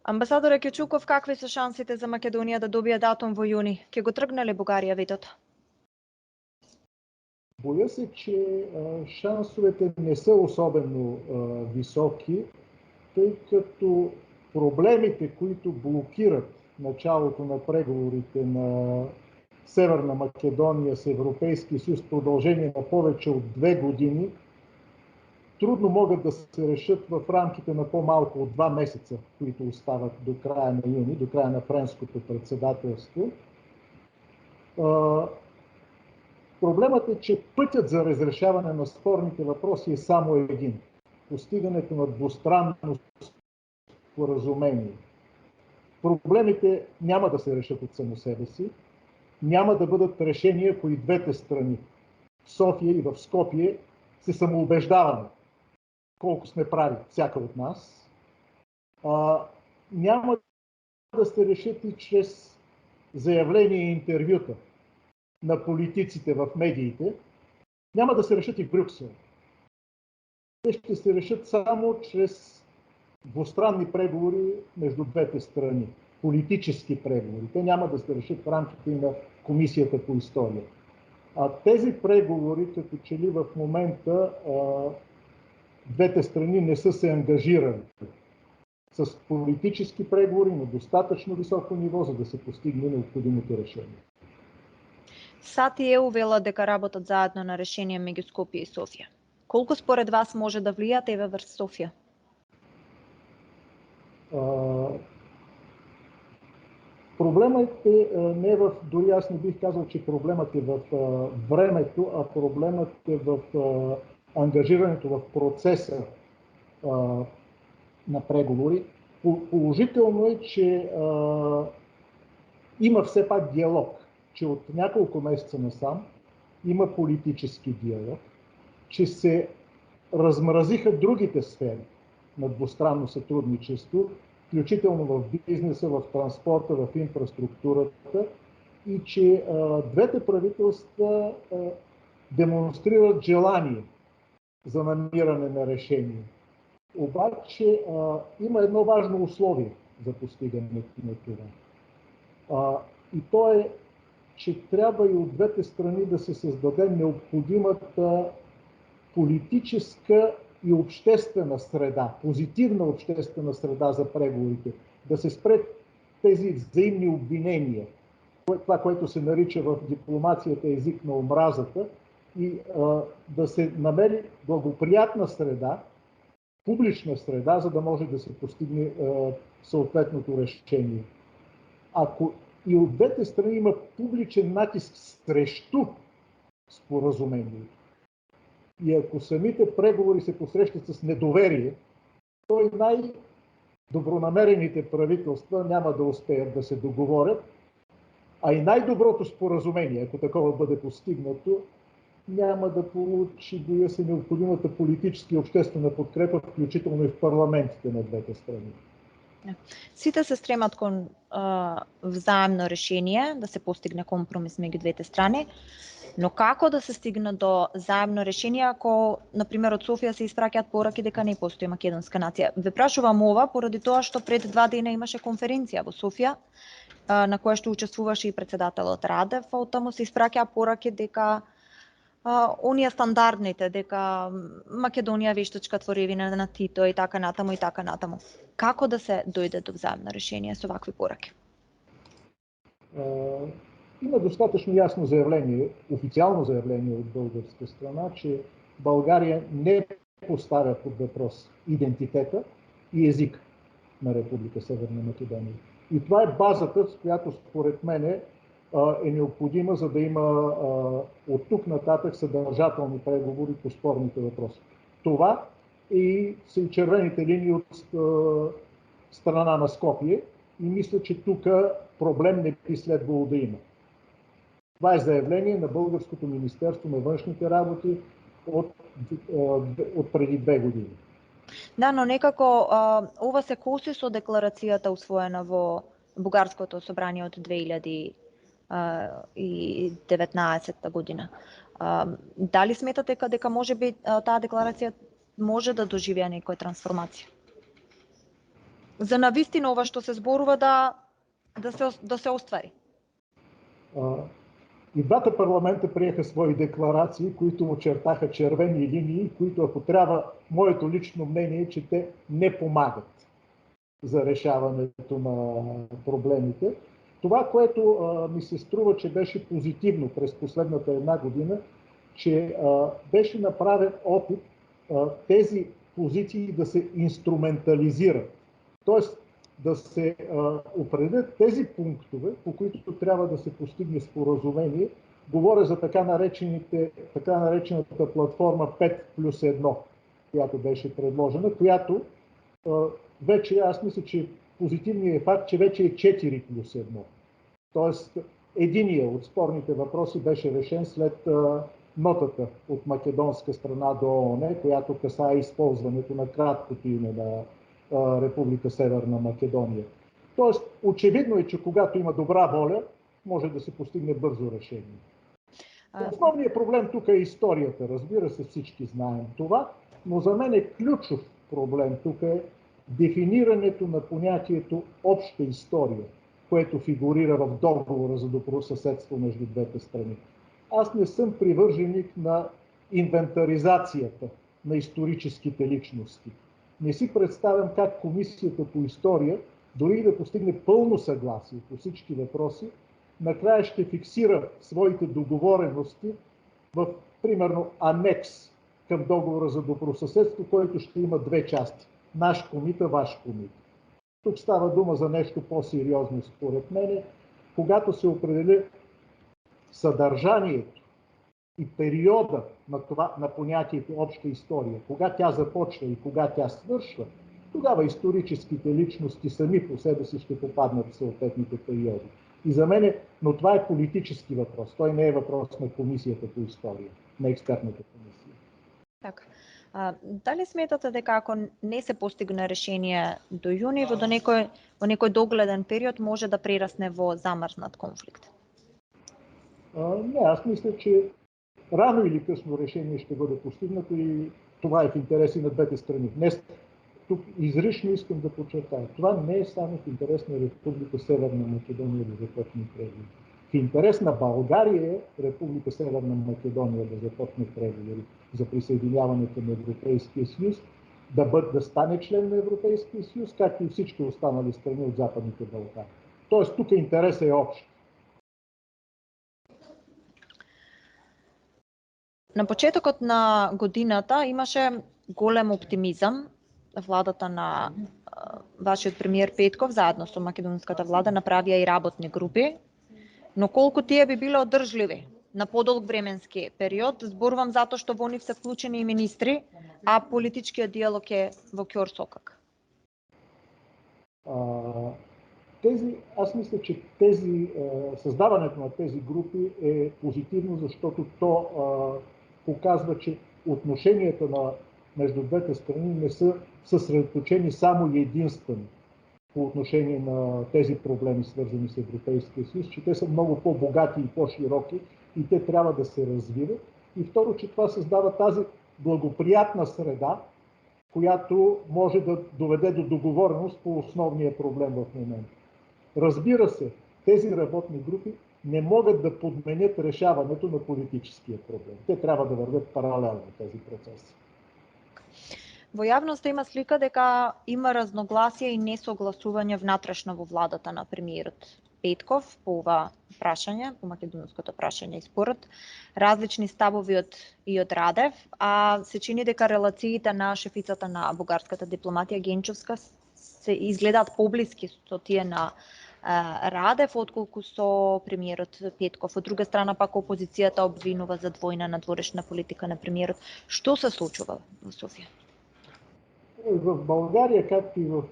Амбасадоре Кючуков, какви се шансите за Македонија да добие датум во јуни? Ќе го тргне ли Бугарија ветото? Боя се, че шансовете не са особено високи, тъй като проблемите, които блокират началото на преговорите на Северна Македония с Европейския съюз в продължение на повече от 2 години, трудно могат да се решат в рамките на по-малко от 2 месеца, които остават до края на юни, до края на френското председателство. Проблемът е, че пътят за разрешаване на спорните въпроси е само един – постигането на двустранно споразумение. Проблемите няма да се решат от само себе си, няма да бъдат решени, ако и двете страни в София и в Скопие се самоубеждаваме колко сме прави всяка от нас. Няма да се решат и чрез заявления и интервюта на политиците в медиите, няма да се решат и в Брюксел. Те ще се решат само чрез двустранни преговори между двете страни, политически преговори. Те няма да се решат в рамките на Комисията по история. Тези преговори, като че ли в момента двете страни не са се ангажирали с политически преговори на достатъчно високо ниво, за да се постигне необходимото решение. САД и ЕУ велат дека работат заедно на решение меѓу Скопје и Софија. Колку според вас може да влијат еве врз Софија? Проблемът е не в, дори аз не бих казал, че проблемът е в времето, а проблемът е в ангажирането в процеса на преговори. Положително е, че има все пак диалог, че от няколко месеца насам има политически диалог, че се размразиха другите сфери на двустранно сътрудничество, включително в бизнеса, в транспорта, в инфраструктурата, и че двете правителства демонстрират желание за намиране на решение. Обаче има едно важно условие за постигането на това. И то е, че трябва и от двете страни да се създаде необходимата политическа и обществена среда, позитивна обществена среда за преговорите, да се спрат тези взаимни обвинения, това, което се нарича в дипломацията език на омразата, и да се намери благоприятна среда, публична среда, за да може да се постигне съответното решение. Ако и от двете страни има публичен натиск срещу споразумението, и ако самите преговори се посрещат с недоверие, то и най-добронамерените правителства няма да успеят да се договорят, а и най-доброто споразумение, ако такова бъде постигнато, няма да получи, боя се, необходимата политическа и обществена подкрепа, включително и в парламентите на двете страни. Сите се стремат кон взаемно решение, да се постигне компромис меѓу двете страни, но како да се стигне до заемно решение ако, например, од Софија се испраќаат пораки дека не постои македонска нација? Ве прашувам ова поради тоа што пред 2 дена имаше конференција во Софија на која што учествуваше и председателот Радев, а оттаму се испраќаа пораки дека оние стандардните, дека Македонија вештачка творевина на Тито и така натаму и така натаму. Како да се дојде до взаемно решение со вакви пораки? Има достатъчно ясно заявление, официално заявление от българска страна, че България не поставя под въпрос идентитета и език на Република Северна Македония. И това е базата, с която според мен е необходима, за да има от тук нататък съдържателни преговори по спорните въпроси. Това са и червените линии от страна на Скопие и мисля, че тук проблем не би следвало да има. Това е заявление на Българското министерство на външните работи от преди 2 години. Да, но некако ова се коси со декларацијата усвоена во Бугарското собрание од 2019 година. Дали сметате дека можеби таа декларација може да доживее некоја трансформација? за навистина ова што се зборува да се оствари? И двата парламента приеха свои декларации, които очертаха червени линии, които, ако трябва, моето лично мнение е, че те не помагат за решаването на проблемите. Това, което ми се струва, че беше позитивно през последната една година, че беше направен опит тези позиции да се инструментализират. Тоест да се определят тези пунктове, по които трябва да се постигне споразумение. Говоря за така наречената платформа 5+1, която беше предложена, която вече, аз мисля, че позитивният факт, че вече е 4+1. Тоест, единия от спорните въпроси беше решен след нотата от македонска страна до ООН, която касае използването на краткото име на Република Северна Македония. Тоест, очевидно е, че когато има добра воля, може да се постигне бързо решение. Основният проблем тук е историята. Разбира се, всички знаем това, но за мен е ключов проблем тук е дефинирането на понятието обща история, което фигурира в договора за добросъседство между двете страни. Аз не съм привърженик на инвентаризацията на историческите личности. Не си представям как Комисията по история, дори да постигне пълно съгласие по всички въпроси, накрая ще фиксира своите договорености в, примерно, анекс към договора за добросъседство, който ще има две части. Наш комит, ваш комит. Тук става дума за нещо по-сериозно, според мен, когато се определи съдържанието и периода на понятието обща история, кога тя започва и кога тя свършва, тогава историческите личности сами по себе си ще попаднат в съответните периоди. И за мен, но това е политически въпрос. Той не е въпрос на Комисията по история, на експертната комисия. Така. Дали сметате дека ако не се постигне решение до јуни, во некој догледен период може да прерасне во замрзнат конфликт? Не, аз мисля, че рано или късно решение ще бъде постигнато и това е в интереси на двете страни. Днес тук изрично искам да подчертая, това не е само в интерес на Република Северна Македония да започне преговори. В интерес на България е Република Северна Македония да започне преговори за присъединяването на Европейския съюз, да стане член на Европейския съюз, както и всички останали страни от Западните Балкани. Тоест тук интересът е общ. На почетокот на годината имаше голем оптимизам. Владата на вашиот премиер Петков заедно со македонската влада направија и работни групи, но колку тие би биле одржливи на подолг временски период, зборувам затоа што во нив се вклучени и министри, а политичкиот диалог е во ќорсокак. Аз мисля, че създаването на тези групи е позитивно, защото то показва, че отношенията между двете страни не са съсредоточени само и единствено по отношение на тези проблеми, свързани с Европейския съюз, че те са много по-богати и по-широки и те трябва да се развиват. И второ, че това създава тази благоприятна среда, която може да доведе до договореност по основния проблем в момента. Разбира се, тези работни групи не могат да подменят решаването на политическия проблем. Те трябва да вървят паралелно тези процеси. Во јавноста има слика дека има разногласие и несогласување внатрешно во владата на премиерот Петков по ова прашање, по македонското прашање и според различни ставови од Радев, а се чини дека релациите на шефицата на бугарската дипломатија Генчовска се изгледаат поблиски со тие на Радев, отколку со премиерот Петков. Од друга страна пак опозицијата обвинува за двојна надворешна политика на премиерот. Што се случува во Софија? В България, както и в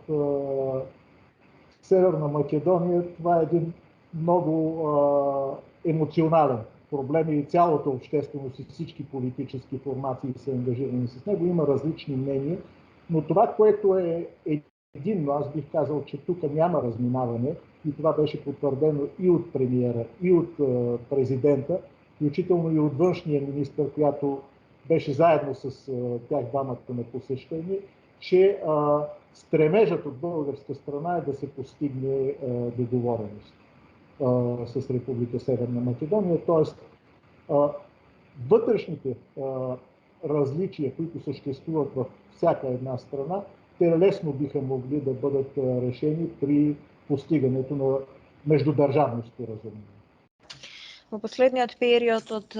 Северна Македония, това е един много емоционален проблем и цялата общественост и всички политически формации са ангажирани с него. Има различни мнения, но това, което е единно, аз бих казал, че тук няма разминаване и това беше потвърдено и от премиера, и от президента, включително и от външния министър, която беше заедно с тях двамата на посещение, че стремежът от българска страна е да се постигне договореност с Република Северна Македония, т.е. вътрешните различия, които съществуват във всяка една страна, те лесно биха могли да бъдат решени при постигането на междудържавно споразумение. Во последниот период од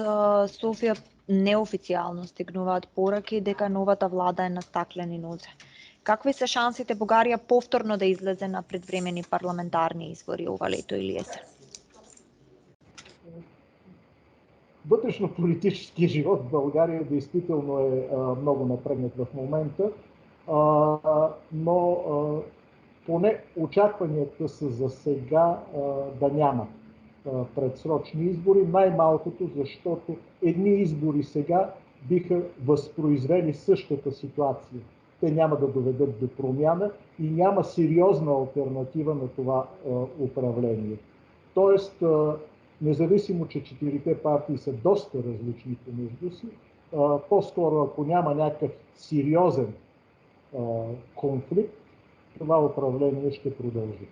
Софија неофицијално стигнуваат пораки дека новата влада е на стаклени нозе. Какви се шансите Бугарија повторно да излезе на предвремени парламентарни избори ова лето или есен? Вътрешно-политически живот в България действително е много напрегнат в момента, но поне очакванията са за сега да няма предсрочни избори, най-малкото защото едни избори сега биха възпроизвели същата ситуация. Те няма да доведат до промяна и няма сериозна алтернатива на това управление. Тоест, независимо, че четирите партии са доста различни помежду си, по-скоро ако няма някакъв сериозен конфликт, това управление ще продължи.